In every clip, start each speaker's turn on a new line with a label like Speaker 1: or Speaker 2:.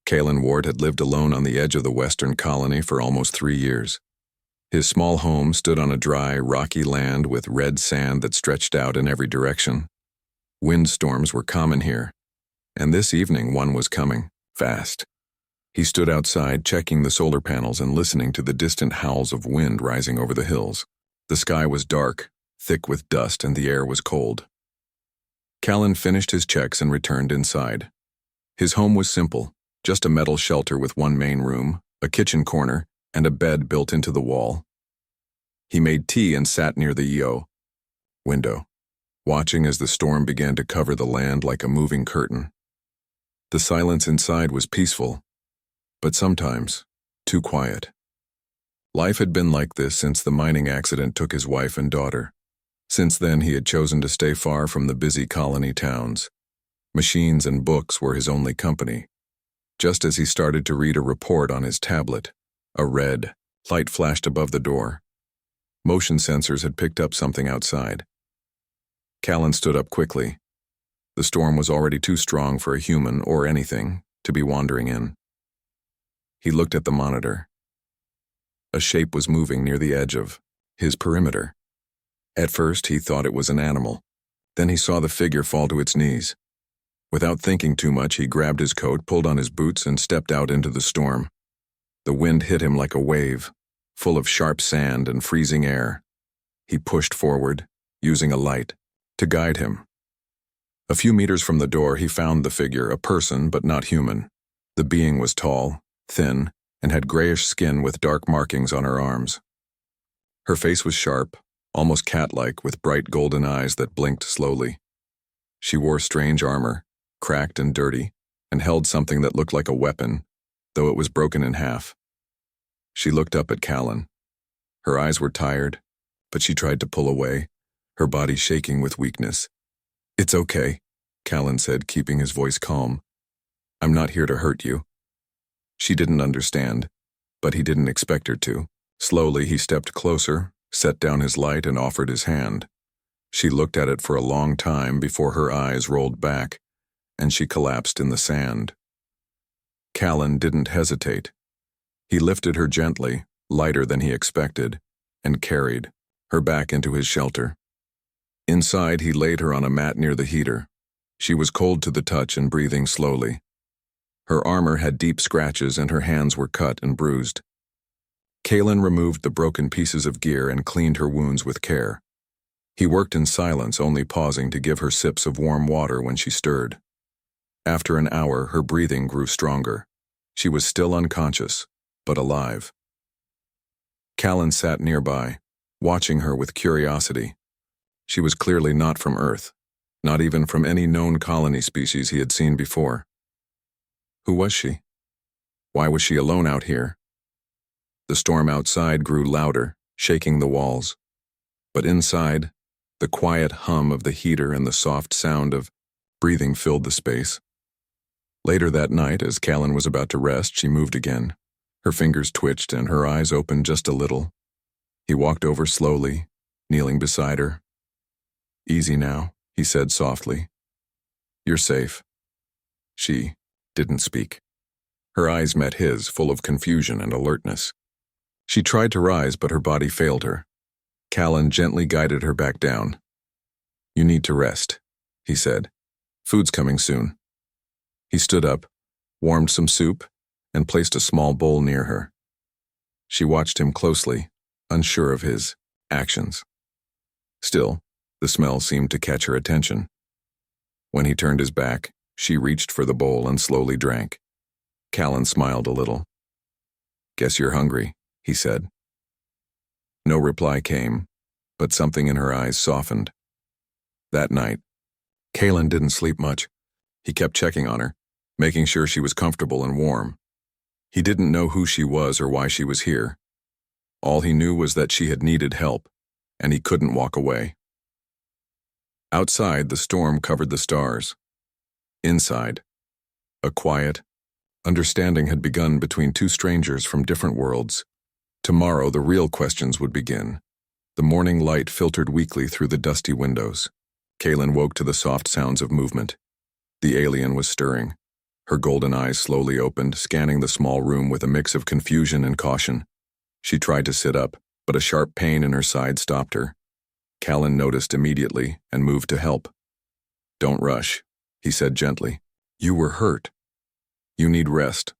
Speaker 1: Kalen Ward had lived alone on the edge of the western colony for almost 3 years. His small home stood on a dry, rocky land with red sand that stretched out in every direction. Windstorms were common here, and this evening one was coming, fast. He stood outside checking the solar panels and listening to the distant howls of wind rising over the hills. The sky was dark, thick with dust, and the air was cold. Callan finished his checks and returned inside. His home was simple, just a metal shelter with one main room, a kitchen corner, and a bed built into the wall. He made tea and sat near the window, watching as the storm began to cover the land like a moving curtain. The silence inside was peaceful, but sometimes too quiet. Life had been like this since the mining accident took his wife and daughter. Since then, he had chosen to stay far from the busy colony towns. Machines and books were his only company. Just as he started to read a report on his tablet, a red light flashed above the door. Motion sensors had picked up something outside. Callan stood up quickly. The storm was already too strong for a human or anything to be wandering in. He looked at the monitor. A shape was moving near the edge of his perimeter. At first, he thought it was an animal. Then he saw the figure fall to its knees. Without thinking too much, he grabbed his coat, pulled on his boots, and stepped out into the storm. The wind hit him like a wave, full of sharp sand and freezing air. He pushed forward, using a light to guide him. A few meters from the door, he found the figure, a person but not human. The being was tall, thin, and had grayish skin with dark markings on her arms. Her face was sharp, almost cat-like, with bright golden eyes that blinked slowly. She wore strange armor, cracked and dirty, and held something that looked like a weapon, though it was broken in half. She looked up at Callan. Her eyes were tired, but she tried to pull away, her body shaking with weakness. "It's okay," Callan said, keeping his voice calm. "I'm not here to hurt you." She didn't understand, but he didn't expect her to. Slowly, he stepped closer, set down his light, and offered his hand. She looked at it for a long time before her eyes rolled back, and she collapsed in the sand. Callan didn't hesitate. He lifted her gently, lighter than he expected, and carried her back into his shelter. Inside, he laid her on a mat near the heater. She was cold to the touch and breathing slowly. Her armor had deep scratches and her hands were cut and bruised. Callan removed the broken pieces of gear and cleaned her wounds with care. He worked in silence, only pausing to give her sips of warm water when she stirred. After an hour, her breathing grew stronger. She was still unconscious, but alive. Callan sat nearby, watching her with curiosity. She was clearly not from Earth, not even from any known colony species he had seen before. Who was she? Why was she alone out here? The storm outside grew louder, shaking the walls. But inside, the quiet hum of the heater and the soft sound of breathing filled the space. Later that night, as Callan was about to rest, she moved again. Her fingers twitched and her eyes opened just a little. He walked over slowly, kneeling beside her. "Easy now," he said softly. "You're safe." She didn't speak. Her eyes met his, full of confusion and alertness. She tried to rise, but her body failed her. Callan gently guided her back down. "You need to rest," he said. "Food's coming soon." He stood up, warmed some soup, and placed a small bowl near her. She watched him closely, unsure of his actions. Still, the smell seemed to catch her attention. When he turned his back, she reached for the bowl and slowly drank. Callan smiled a little. "Guess you're hungry," he said. No reply came, but something in her eyes softened. That night, Callan didn't sleep much. He kept checking on her, making sure she was comfortable and warm. He didn't know who she was or why she was here. All he knew was that she had needed help, and he couldn't walk away. Outside, the storm covered the stars. Inside, a quiet understanding had begun between two strangers from different worlds. Tomorrow, the real questions would begin. The morning light filtered weakly through the dusty windows. Callan woke to the soft sounds of movement. The alien was stirring. Her golden eyes slowly opened, scanning the small room with a mix of confusion and caution. She tried to sit up, but a sharp pain in her side stopped her. Callan noticed immediately and moved to help. "Don't rush," he said gently. "You were hurt. You need rest."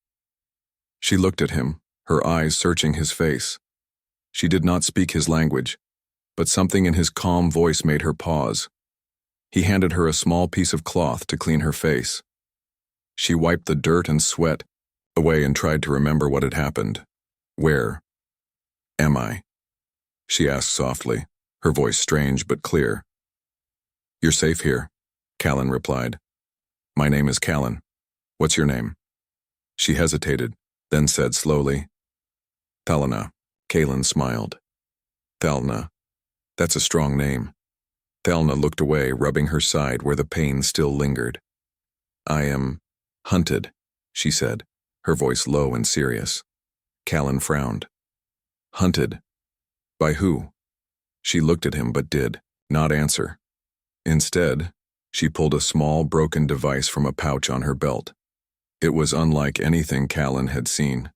Speaker 1: She looked at him, her eyes searching his face. She did not speak his language, but something in his calm voice made her pause. He handed her a small piece of cloth to clean her face. She wiped the dirt and sweat away and tried to remember what had happened. "Where am I?" she asked softly, her voice strange but clear. "You're safe here," Callan replied. "My name is Callan. What's your name?" She hesitated, then said slowly, "Thalna." Callan smiled. "Thalna. That's a strong name." Thalna looked away, rubbing her side where the pain still lingered. "I am hunted," she said, her voice low and serious. Callan frowned. "Hunted? By who?" She looked at him but did not answer. Instead, she pulled a small, broken device from a pouch on her belt. It was unlike anything Callan had seen.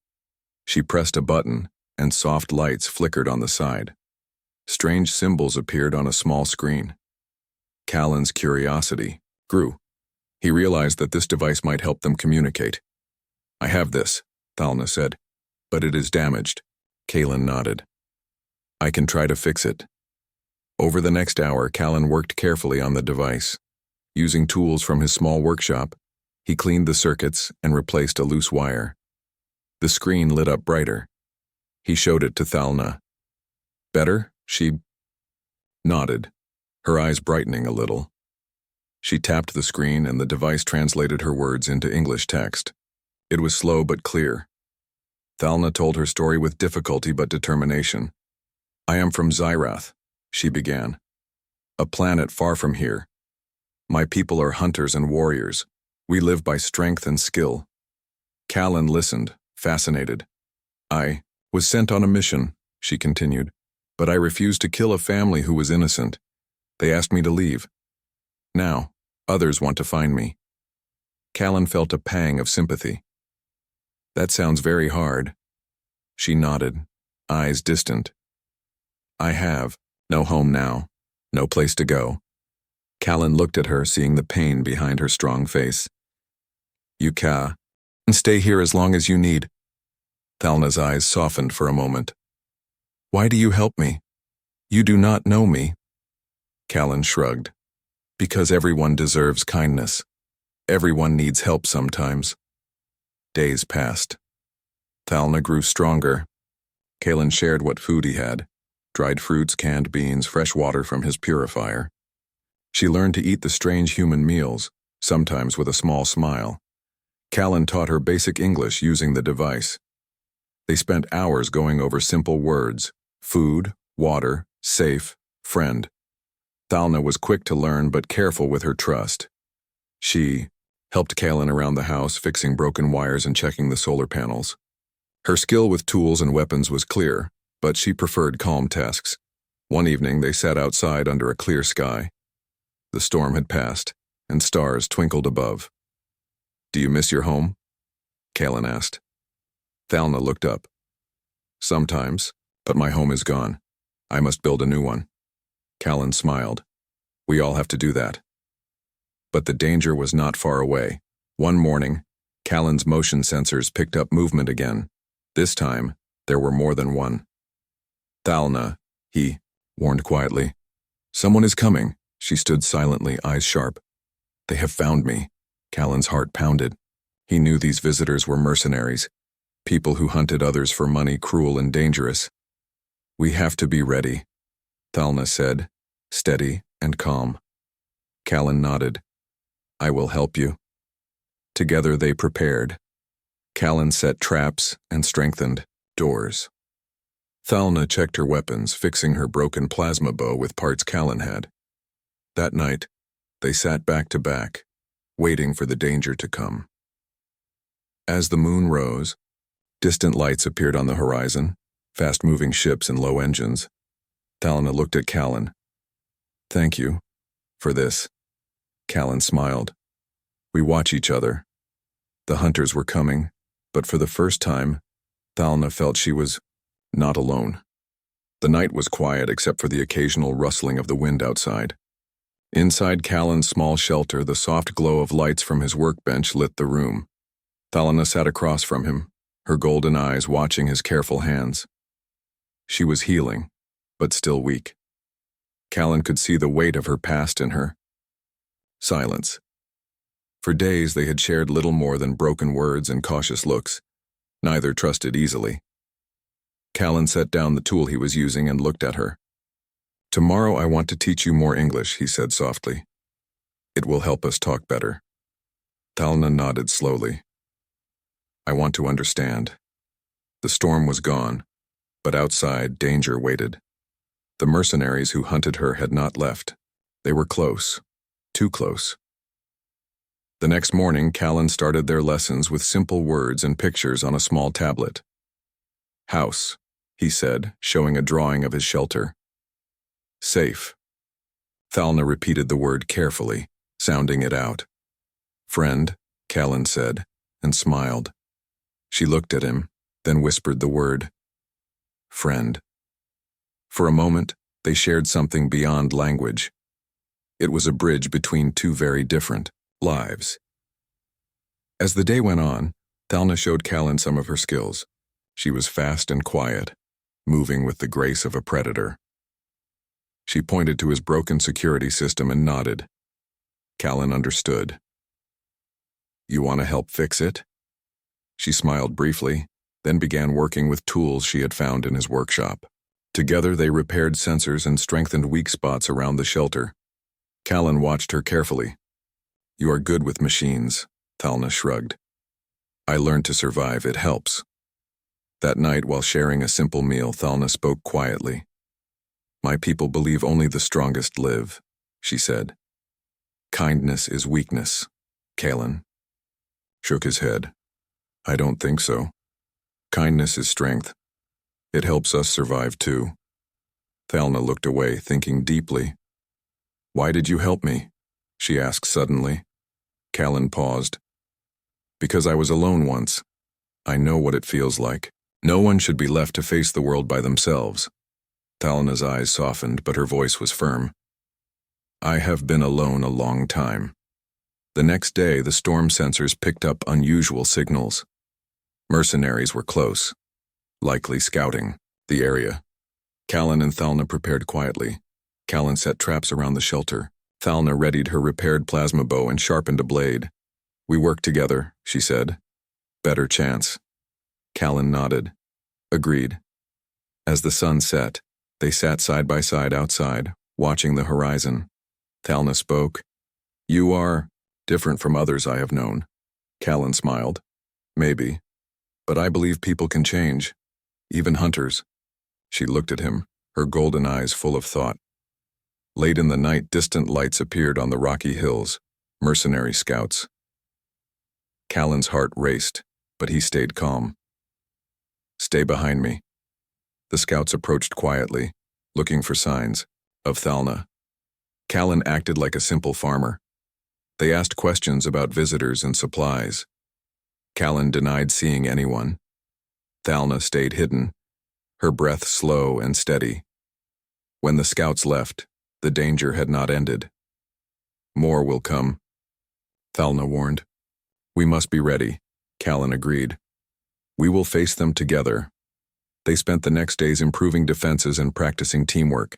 Speaker 1: She pressed a button, and soft lights flickered on the side. Strange symbols appeared on a small screen. Callan's curiosity grew. He realized that this device might help them communicate. "I have this," Thalna said, "but it is damaged." Callan nodded. "I can try to fix it." Over the next hour, Callan worked carefully on the device. Using tools from his small workshop, he cleaned the circuits and replaced a loose wire. The screen lit up brighter. He showed it to Thalna. "Better?" She nodded, her eyes brightening a little. She tapped the screen and the device translated her words into English text. It was slow but clear. Thalna told her story with difficulty but determination. "I am from Zyrath," she began. "A planet far from here. My people are hunters and warriors. We live by strength and skill." Callan listened, fascinated. "I was sent on a mission," she continued, "but I refused to kill a family who was innocent. They asked me to leave. Now, others want to find me." Callan felt a pang of sympathy. "That sounds very hard." She nodded, eyes distant. "I have no home now, no place to go." Callan looked at her, seeing the pain behind her strong face. "You can stay here as long as you need." Thalna's eyes softened for a moment. "Why do you help me? You do not know me." Callan shrugged. "Because everyone deserves kindness. Everyone needs help sometimes." Days passed. Thalna grew stronger. Callan shared what food he had: dried fruits, canned beans, fresh water from his purifier. She learned to eat the strange human meals, sometimes with a small smile. Callan taught her basic English using the device. They spent hours going over simple words: food, water, safe, friend. Thalna was quick to learn but careful with her trust. She helped Callan around the house, fixing broken wires and checking the solar panels. Her skill with tools and weapons was clear, but she preferred calm tasks. One evening, they sat outside under a clear sky. The storm had passed, and stars twinkled above. "Do you miss your home?" Callan asked. Thalna looked up. "Sometimes, but my home is gone. I must build a new one." Callan smiled. "We all have to do that." But the danger was not far away. One morning, Callan's motion sensors picked up movement again. This time, there were more than one. "Thalna," he warned quietly. "Someone is coming." She stood silently, eyes sharp. "They have found me." Callan's heart pounded. He knew these visitors were mercenaries, people who hunted others for money, cruel and dangerous. "We have to be ready," Thalna said, steady and calm. Callan nodded. "I will help you." Together they prepared. Callan set traps and strengthened doors. Thalna checked her weapons, fixing her broken plasma bow with parts Callan had. That night, they sat back to back, waiting for the danger to come. As the moon rose, distant lights appeared on the horizon, fast-moving ships and low engines. Thalna looked at Callan. "Thank you for this." Callan smiled. "We watch each other. The hunters were coming, but for the first time, Thalna felt she was not alone. The night was quiet except for the occasional rustling of the wind outside. Inside Callan's small shelter, the soft glow of lights from his workbench lit the room. Thalna sat across from him, her golden eyes watching his careful hands. She was healing, but still weak. Callan could see the weight of her past in her. Silence. For days they had shared little more than broken words and cautious looks. Neither trusted easily. Callan set down the tool he was using and looked at her. "Tomorrow I want to teach you more English," he said softly. "It will help us talk better." Thalna nodded slowly. "I want to understand." The storm was gone, but outside danger waited. The mercenaries who hunted her had not left. They were close, too close. The next morning, Callan started their lessons with simple words and pictures on a small tablet. "House," he said, showing a drawing of his shelter. "Safe." Thalna repeated the word carefully, sounding it out. "Friend," Callan said, and smiled. She looked at him, then whispered the word. "Friend." For a moment, they shared something beyond language. It was a bridge between two very different lives. As the day went on, Thalna showed Callan some of her skills. She was fast and quiet, moving with the grace of a predator. She pointed to his broken security system and nodded. Callan understood. "You want to help fix it?" She smiled briefly, then began working with tools she had found in his workshop. Together they repaired sensors and strengthened weak spots around the shelter. Callan watched her carefully. "You are good with machines," Thalna shrugged. "I learned to survive, it helps." That night, while sharing a simple meal, Thalna spoke quietly. "My people believe only the strongest live," she said. "Kindness is weakness," Callan shook his head. "I don't think so. Kindness is strength. It helps us survive too." Thalna looked away, thinking deeply. "Why did you help me?" she asked suddenly. Callan paused. "Because I was alone once. I know what it feels like. No one should be left to face the world by themselves." Thalna's eyes softened, but her voice was firm. "I have been alone a long time." The next day, the storm sensors picked up unusual signals. Mercenaries were close, likely scouting the area. Callan and Thalna prepared quietly. Callan set traps around the shelter. Thalna readied her repaired plasma bow and sharpened a blade. "We work together," she said. "Better chance." Callan nodded. Agreed. As the sun set, they sat side by side outside, watching the horizon. Thalna spoke. "You are different from others I have known." Callan smiled. "Maybe. But I believe people can change. Even hunters." She looked at him, her golden eyes full of thought. Late in the night, distant lights appeared on the rocky hills, mercenary scouts. Callan's heart raced, but he stayed calm. "Stay behind me." The scouts approached quietly, looking for signs of Thalna. Callan acted like a simple farmer. They asked questions about visitors and supplies. Callan denied seeing anyone. Thalna stayed hidden, her breath slow and steady. When the scouts left, the danger had not ended. "More will come," Thalna warned. "We must be ready," Callan agreed. "We will face them together." They spent the next days improving defenses and practicing teamwork.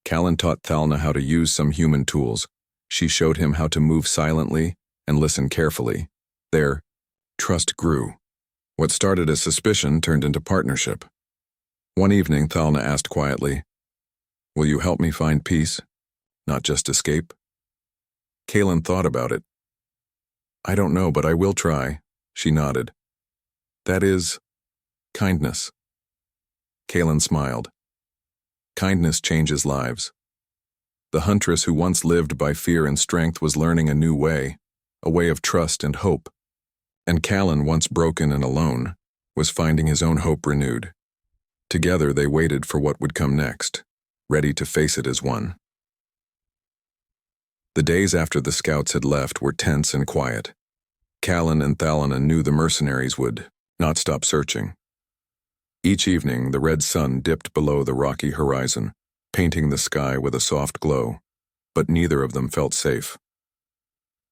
Speaker 1: Callan taught Thalna how to use some human tools. She showed him how to move silently and listen carefully. Their trust grew. What started as suspicion turned into partnership. One evening, Thalna asked quietly, "Will you help me find peace, not just escape?" Callan thought about it. "I don't know, but I will try," she nodded. "That is, kindness." Callan smiled. Kindness changes lives. The huntress who once lived by fear and strength was learning a new way, a way of trust and hope. And Callan, once broken and alone, was finding his own hope renewed. Together they waited for what would come next, ready to face it as one. The days after the scouts had left were tense and quiet. Callan and Thalana knew the mercenaries would not stop searching. Each evening, the red sun dipped below the rocky horizon, painting the sky with a soft glow, but neither of them felt safe.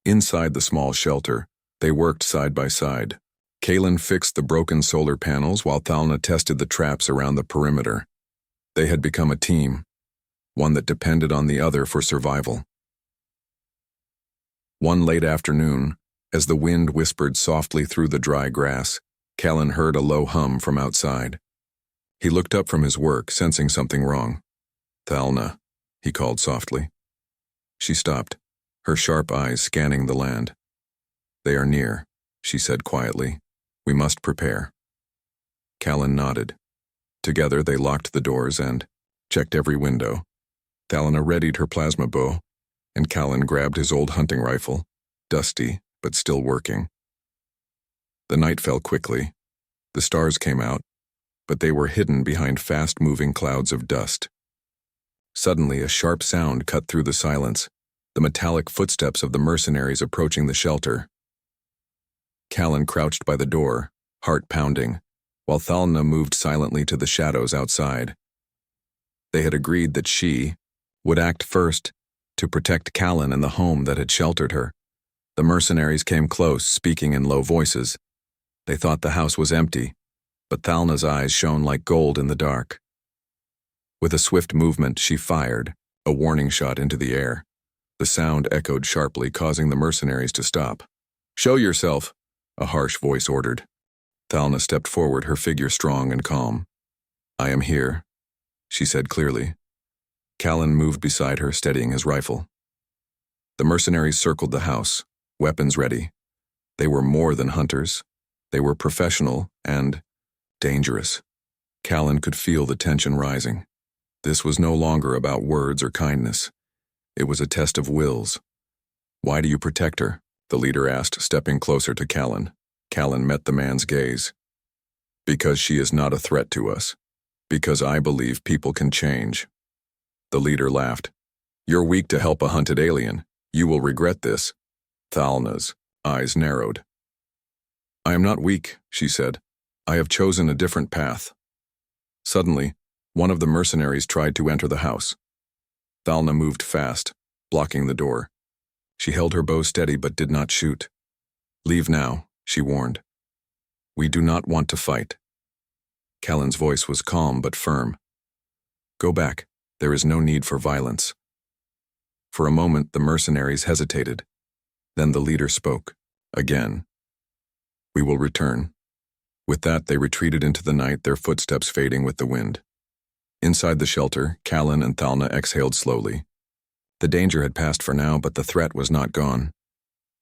Speaker 1: Inside the small shelter, they worked side by side. Callan fixed the broken solar panels while Thalana tested the traps around the perimeter. They had become a team, one that depended on the other for survival. One late afternoon, as the wind whispered softly through the dry grass, Callan heard a low hum from outside. He looked up from his work, sensing something wrong. "Thalana," he called softly. She stopped, her sharp eyes scanning the land. "They are near," she said quietly. "We must prepare." Callan nodded. Together they locked the doors and checked every window. Thalana readied her plasma bow, and Callan grabbed his old hunting rifle, dusty but still working. The night fell quickly. The stars came out, but they were hidden behind fast-moving clouds of dust. Suddenly, a sharp sound cut through the silence, the metallic footsteps of the mercenaries approaching the shelter. Callan crouched by the door, heart pounding, while Thalana moved silently to the shadows outside. They had agreed that she would act first to protect Callan and the home that had sheltered her. The mercenaries came close, speaking in low voices. They thought the house was empty, but Thalana's eyes shone like gold in the dark. With a swift movement, she fired, a warning shot into the air. The sound echoed sharply, causing the mercenaries to stop. "Show yourself," a harsh voice ordered. Thalana stepped forward, her figure strong and calm. "I am here," she said clearly. Callan moved beside her, steadying his rifle. The mercenaries circled the house, weapons ready. They were more than hunters. They were professional and dangerous. Callan could feel the tension rising. This was no longer about words or kindness. It was a test of wills. "Why do you protect her?" the leader asked, stepping closer to Callan. Callan met the man's gaze. "Because she is not a threat to us. Because I believe people can change." The leader laughed. "You're weak to help a hunted alien. You will regret this." Thalana's eyes narrowed. "I am not weak," she said. "I have chosen a different path." Suddenly, one of the mercenaries tried to enter the house. Thalana moved fast, blocking the door. She held her bow steady but did not shoot. "Leave now," she warned. "We do not want to fight." Callan's voice was calm but firm. "Go back. There is no need for violence." For a moment, the mercenaries hesitated. Then the leader spoke. Again. "We will return." With that, they retreated into the night, their footsteps fading with the wind. Inside the shelter, Callan and Thalana exhaled slowly. The danger had passed for now, but the threat was not gone.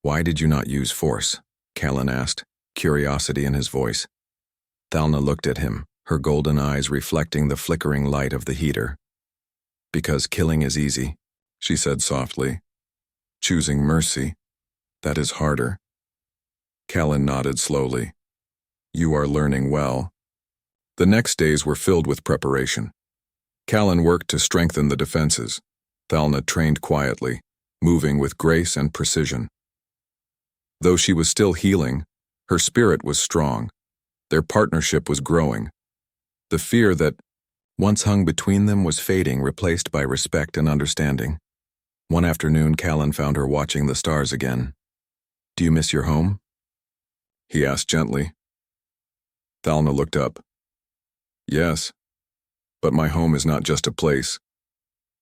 Speaker 1: "Why did you not use force?" Callan asked, curiosity in his voice. Thalana looked at him, her golden eyes reflecting the flickering light of the heater. "Because killing is easy," she said softly. "Choosing mercy, that is harder." Callan nodded slowly. "You are learning well." The next days were filled with preparation. Callan worked to strengthen the defenses. Thalana trained quietly, moving with grace and precision. Though she was still healing, her spirit was strong. Their partnership was growing. The fear that once hung between them was fading, replaced by respect and understanding. One afternoon, Callan found her watching the stars again. "Do you miss your home?" he asked gently. Thalana looked up. "Yes, but my home is not just a place.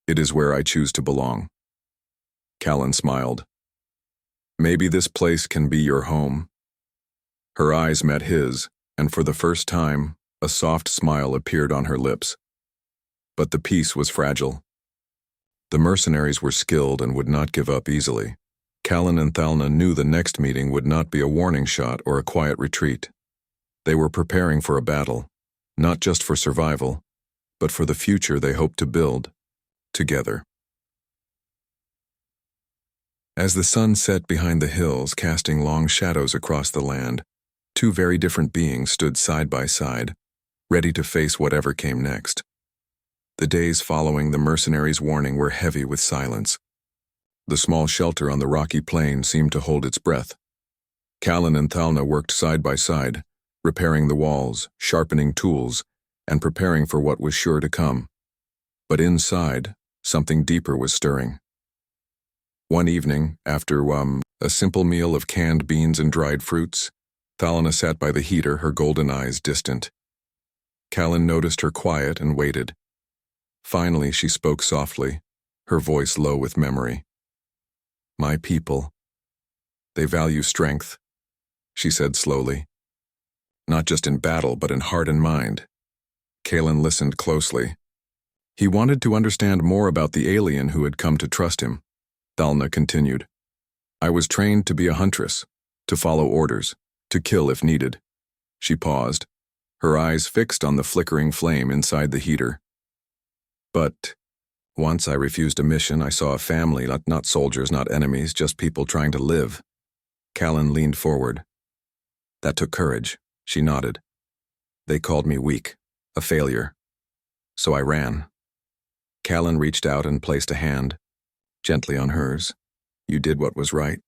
Speaker 1: It is where I choose to belong." Callan smiled. "Maybe this place can be your home." Her eyes met his, and for the first time, a soft smile appeared on her lips. But the peace was fragile. The mercenaries were skilled and would not give up easily. Callan and Thalana knew the next meeting would not be a warning shot or a quiet retreat. They were preparing for a battle, not just for survival, but for the future they hoped to build, together. As the sun set behind the hills, casting long shadows across the land, two very different beings stood side by side, ready to face whatever came next. The days following the mercenaries' warning were heavy with silence. The small shelter on the rocky plain seemed to hold its breath. Callan and Thalna worked side by side, repairing the walls, sharpening tools, and preparing for what was sure to come. But inside, something deeper was stirring. One evening, after a simple meal of canned beans and dried fruits, Thalna sat by the heater, her golden eyes distant. Callan noticed her quiet and waited. Finally, she spoke softly, her voice low with memory. "My people. They value strength," she said slowly. "Not just in battle, but in heart and mind." Callan listened closely. He wanted to understand more about the alien who had come to trust him. Thalna continued, "I was trained to be a huntress, to follow orders, to kill if needed." She paused, her eyes fixed on the flickering flame inside the heater. "But once I refused a mission, I saw a family, not soldiers, not enemies, just people trying to live." Callan leaned forward. "That took courage," she nodded. "They called me weak, a failure. So I ran." Callan reached out and placed a hand gently on hers. "You did what was right."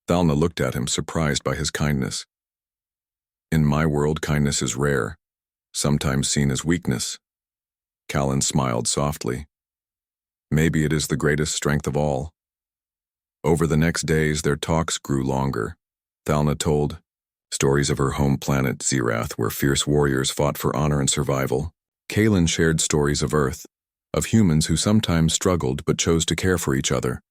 Speaker 1: Thalna looked at him, surprised by his kindness. "In my world, kindness is rare, sometimes seen as weakness." Callan smiled softly. "Maybe it is the greatest strength of all." Over the next days, their talks grew longer. Thalna told stories of her home planet, Zerath, where fierce warriors fought for honor and survival. Callan shared stories of Earth, of humans who sometimes struggled but chose to care for each other.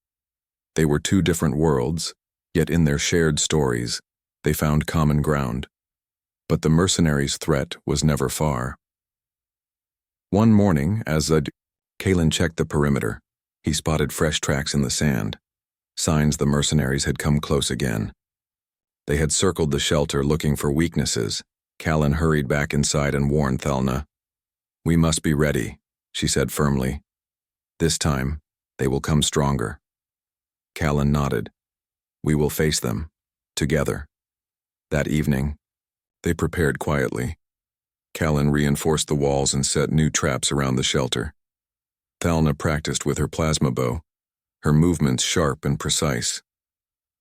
Speaker 1: They were two different worlds, yet in their shared stories, they found common ground. But the mercenaries' threat was never far. One morning, as Callan checked the perimeter, he spotted fresh tracks in the sand, signs the mercenaries had come close again. They had circled the shelter looking for weaknesses. Callan hurried back inside and warned Thalna. "We must be ready," she said firmly. "This time, they will come stronger." Callan nodded. "We will face them, together." That evening, they prepared quietly. Callan reinforced the walls and set new traps around the shelter. Thalna practiced with her plasma bow, her movements sharp and precise.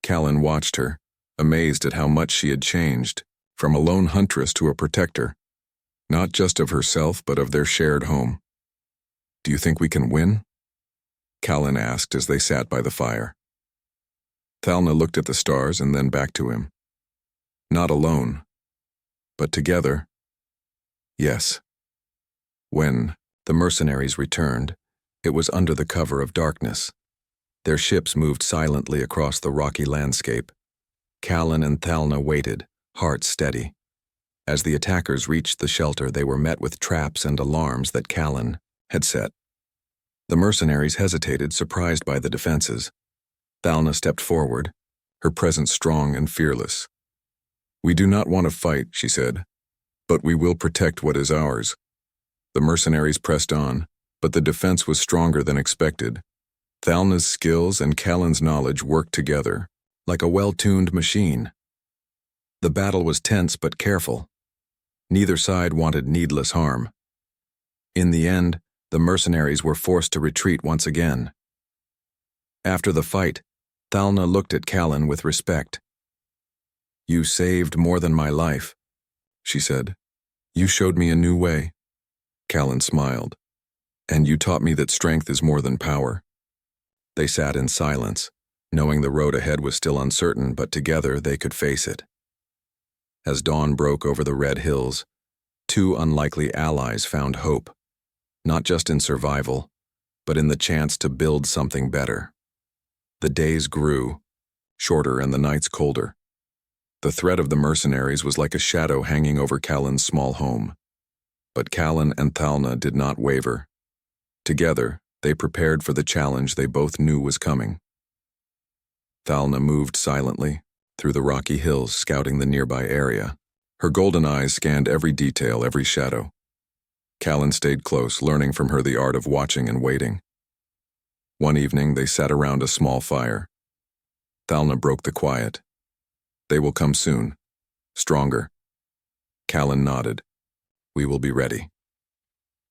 Speaker 1: Callan watched her, amazed at how much she had changed, from a lone huntress to a protector, not just of herself but of their shared home. "Do you think we can win?" Callan asked as they sat by the fire. Thalna looked at the stars and then back to him. "Not alone, but together. Yes." When the mercenaries returned, it was under the cover of darkness. Their ships moved silently across the rocky landscape. Callan and Thalna waited, hearts steady. As the attackers reached the shelter, they were met with traps and alarms that Callan had set. The mercenaries hesitated, surprised by the defenses. Thalna stepped forward, her presence strong and fearless. "We do not want to fight," she said, "but we will protect what is ours." The mercenaries pressed on, but the defense was stronger than expected. Thalna's skills and Callan's knowledge worked together, like a well-tuned machine. The battle was tense but careful. Neither side wanted needless harm. In the end, the mercenaries were forced to retreat once again. After the fight, Thalna looked at Callan with respect. "You saved more than my life," she said. "You showed me a new way." Callan smiled. "And you taught me that strength is more than power." They sat in silence, knowing the road ahead was still uncertain, but together they could face it. As dawn broke over the red hills, two unlikely allies found hope, not just in survival, but in the chance to build something better. The days grew, shorter and the nights colder. The threat of the mercenaries was like a shadow hanging over Callan's small home. But Callan and Thalna did not waver. Together, they prepared for the challenge they both knew was coming. Thalna moved silently through the rocky hills, scouting the nearby area. Her golden eyes scanned every detail, every shadow. Callan stayed close, learning from her the art of watching and waiting. One evening, they sat around a small fire. Thalna broke the quiet. "They will come soon. Stronger." Callan nodded. "We will be ready."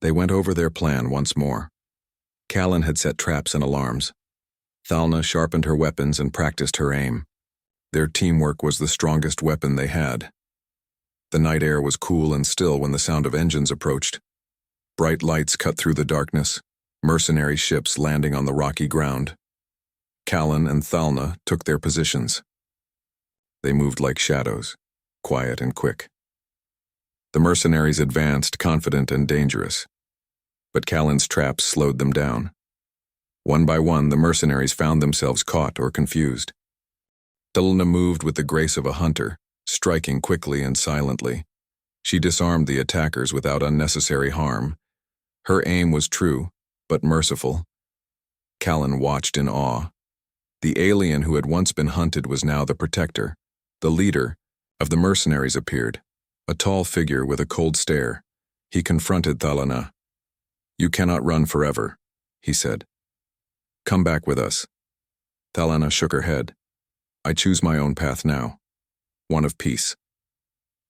Speaker 1: They went over their plan once more. Callan had set traps and alarms. Thalna sharpened her weapons and practiced her aim. Their teamwork was the strongest weapon they had. The night air was cool and still when the sound of engines approached. Bright lights cut through the darkness, mercenary ships landing on the rocky ground. Callan and Thalna took their positions. They moved like shadows, quiet and quick. The mercenaries advanced, confident and dangerous. But Callan's traps slowed them down. One by one, the mercenaries found themselves caught or confused. Thalna moved with the grace of a hunter, striking quickly and silently. She disarmed the attackers without unnecessary harm. Her aim was true, but merciful. Callan watched in awe. The alien who had once been hunted was now the protector. The leader of the mercenaries appeared, a tall figure with a cold stare. He confronted Thalna. "You cannot run forever," he said. "Come back with us." Thalna shook her head. "I choose my own path now, one of peace."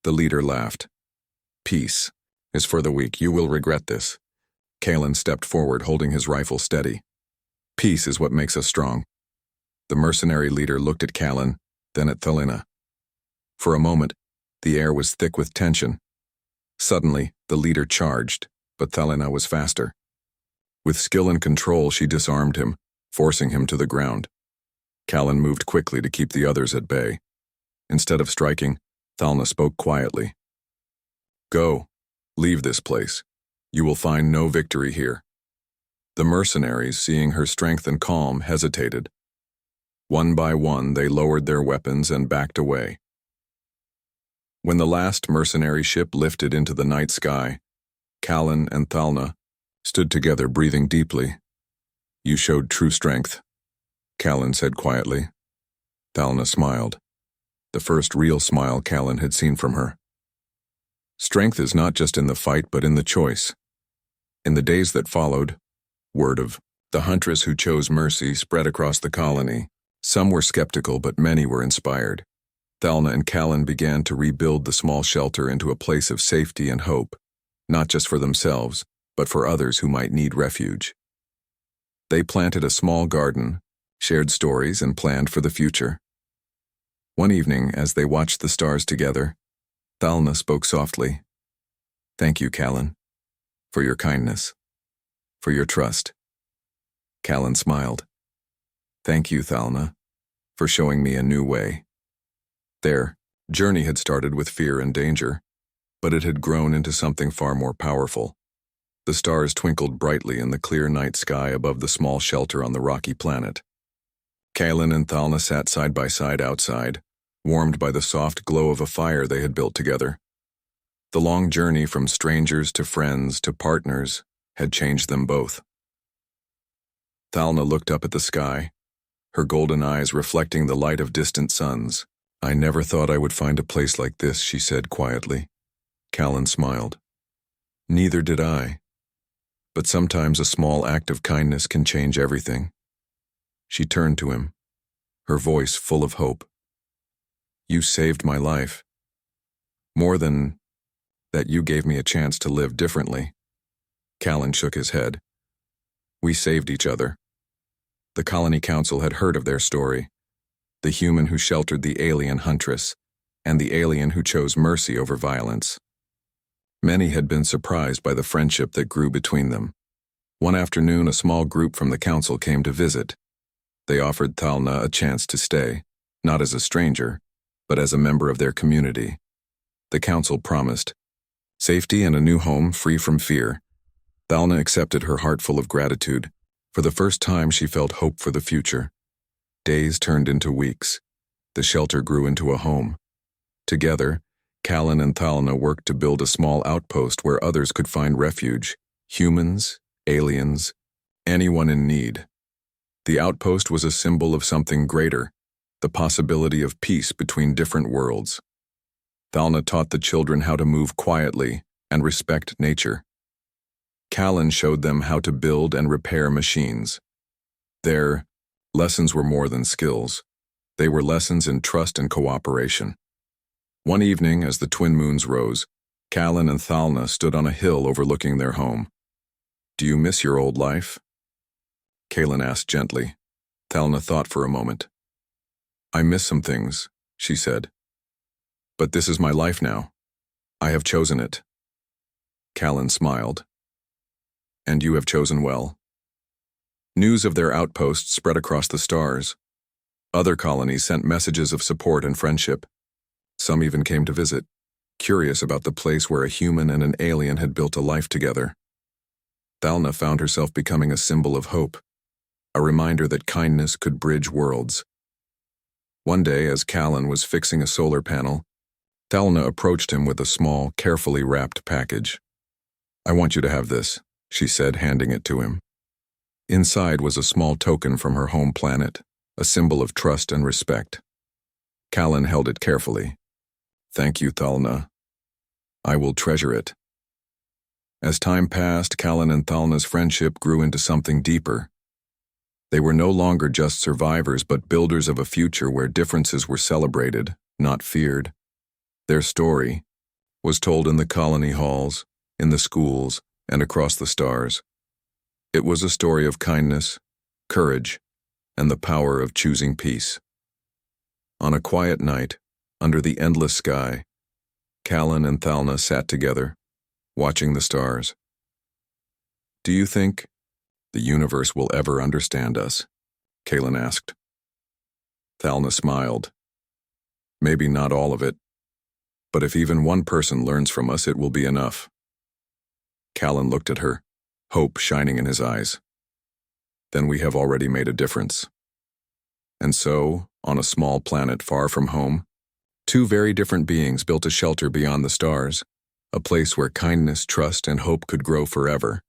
Speaker 1: The leader laughed. "Peace is for the weak. You will regret this." Callan stepped forward, holding his rifle steady. "Peace is what makes us strong." The mercenary leader looked at Callan, then at Thalna. For a moment, the air was thick with tension. Suddenly, the leader charged, but Thalna was faster. With skill and control, she disarmed him, forcing him to the ground. Callan moved quickly to keep the others at bay. Instead of striking, Thalna spoke quietly. "Go. Leave this place. You will find no victory here." The mercenaries, seeing her strength and calm, hesitated. One by one, they lowered their weapons and backed away. When the last mercenary ship lifted into the night sky, Callan and Thalna stood together, breathing deeply. "You showed true strength," Callan said quietly. Thalna smiled, the first real smile Callan had seen from her. Strength is not just in the fight, but in the choice. In the days that followed, word of the Huntress who chose mercy spread across the colony. Some were skeptical, but many were inspired. Thalna and Callan began to rebuild the small shelter into a place of safety and hope, not just for themselves, but for others who might need refuge. They planted a small garden, shared stories, and planned for the future. One evening, as they watched the stars together, Thalna spoke softly. "Thank you, Callan, for your kindness, for your trust." Callan smiled. "Thank you, Thalna, for showing me a new way." Their journey had started with fear and danger, but it had grown into something far more powerful. The stars twinkled brightly in the clear night sky above the small shelter on the rocky planet. Callan and Thalna sat side by side outside, warmed by the soft glow of a fire they had built together. The long journey from strangers to friends to partners had changed them both. Thalna looked up at the sky, her golden eyes reflecting the light of distant suns. "I never thought I would find a place like this," she said quietly. Callan smiled. "Neither did I. But sometimes a small act of kindness can change everything." She turned to him, her voice full of hope. "You saved my life. More than that, you gave me a chance to live differently." Callan shook his head. "We saved each other." The Colony Council had heard of their story. The human who sheltered the alien Huntress, and the alien who chose mercy over violence. Many had been surprised by the friendship that grew between them. One afternoon, a small group from the council came to visit. They offered Thalna a chance to stay, not as a stranger, but as a member of their community. The council promised safety and a new home free from fear. Thalna accepted, her heart full of gratitude. For the first time, she felt hope for the future. Days turned into weeks. The shelter grew into a home. Together, Callan and Thalna worked to build a small outpost where others could find refuge. Humans, aliens, anyone in need. The outpost was a symbol of something greater, the possibility of peace between different worlds. Thalna taught the children how to move quietly and respect nature. Callan showed them how to build and repair machines. Their lessons were more than skills. They were lessons in trust and cooperation. One evening, as the twin moons rose, Callan and Thalna stood on a hill overlooking their home. "Do you miss your old life?" Callan asked gently. Thalna thought for a moment. I miss some things, she said. But this is my life now. I have chosen it. Callan smiled. And you have chosen well. News of their outpost spread across the stars. Other colonies sent messages of support and friendship. Some even came to visit, curious about the place where a human and an alien had built a life together. Thalna found herself becoming a symbol of hope, a reminder that kindness could bridge worlds. One day, as Callan was fixing a solar panel, Thalna approached him with a small, carefully wrapped package. I want you to have this, she said, handing it to him. Inside was a small token from her home planet, a symbol of trust and respect. Callan held it carefully. Thank you, Thalna. I will treasure it. As time passed, Callan and Thalna's friendship grew into something deeper. They were no longer just survivors, but builders of a future where differences were celebrated, not feared. Their story was told in the colony halls, in the schools, and across the stars. It was a story of kindness, courage, and the power of choosing peace. On a quiet night, under the endless sky, Callan and Thalna sat together, watching the stars. Do you think the universe will ever understand us? Callan asked. Thalna smiled. Maybe not all of it, but if even one person learns from us, it will be enough. Callan looked at her, hope shining in his eyes. Then we have already made a difference. And so, on a small planet far from home, two very different beings built a shelter beyond the stars, a place where kindness, trust, and hope could grow forever.